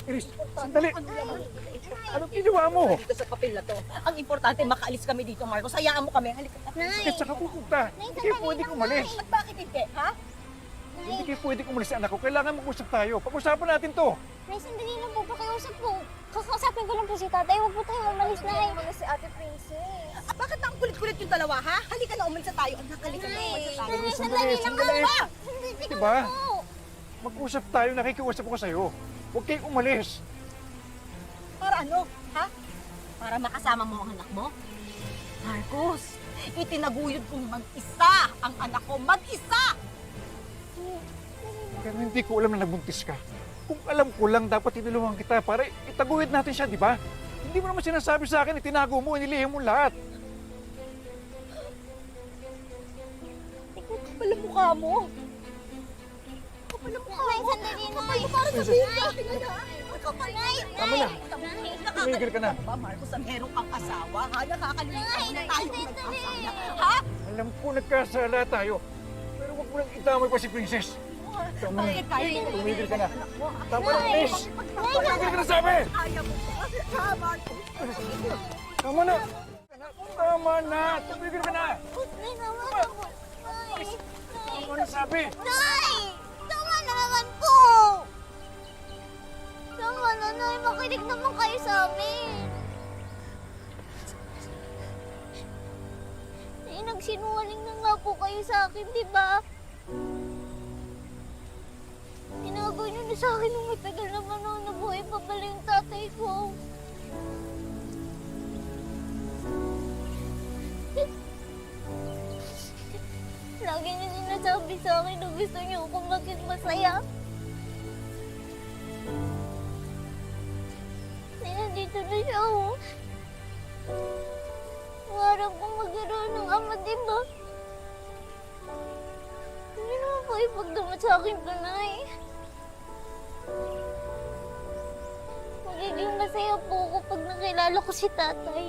Iris, sandali. Anong ginawa mo? Dito sa papel na to. Ang importante, makaalis kami dito, Marcos. Hayaan mo kami. Halika. Bakit saka pupunta? Hindi kayo pwedeng umalis. At bakit hindi, ha? Hindi kayo pwedeng umalis sa anak ko. Kailangan mag-usap tayo. Pag-usapan natin to. Nay, sandali lang po. Pakiusap po. Kakausapin ko lang po si tatay. Huwag po tayo umalis, Nay. Si Ate Princess. Bakit ang kulit-kulit yung dalawa, ha? Halika na, umalis na tayo. Anak, halika na, umalis na tayo. Nay, Sandali, sandali lang sandali. po. Sandali Diba? lang po. Mag-usap tayo. Nakikiusap ko sa'yo. Huwag kayong umalis. Para ano, ha? Para makasama mo ang anak mo? Marcos, itinaguyod kong mag-isa ang anak ko. Mag-isa! Pero hindi ko alam na nabuntis ka. Kung alam ko lang, dapat tinulungan kita para itaguyod natin siya, di ba? Hindi mo naman sinasabi sa akin, itinago mo, inilihim mo lahat. Kapal ang mukha mo. Kapal ang mukha Nay, mo. sandali, Nay. Para sabihin sa akin na kapal na. Tama na. Tumigil ka na. Ba, Marcos, ang meron kang asawa, ha? Nakakalimutan mo na tayo nagkasala. Ha? Alam ko nagkasala tayo. Pero huwag mo lang itamay pa si Princess. Tama na. Tumigil ka na. Tama na, Miss. Tumigil ka na sabi! Ayaw mo ba? Ha, Marcos? Tama na. Tama na. Tumigil ka na. Nay, naman ako. Nay. Tama na sabi. Nay! Tama na naman po! Tama na, Nay. Makinig naman kayo sa amin. Eh, nagsinungaling na nga po kayo sa akin, di ba? Tinago niyo na sa akin nung matagal naman nung nabuhay pa pala yung tatay ko. Lagi niyo sinasabi sa akin na gusto niyo akong maging masaya. Eh, nandito na siya, oh. Parang kong magkaroon ng ama, di ba? Hindi naman po ipagdamot sa akin, Panay. Magiging masaya po ako pag nakilala ko si tatay.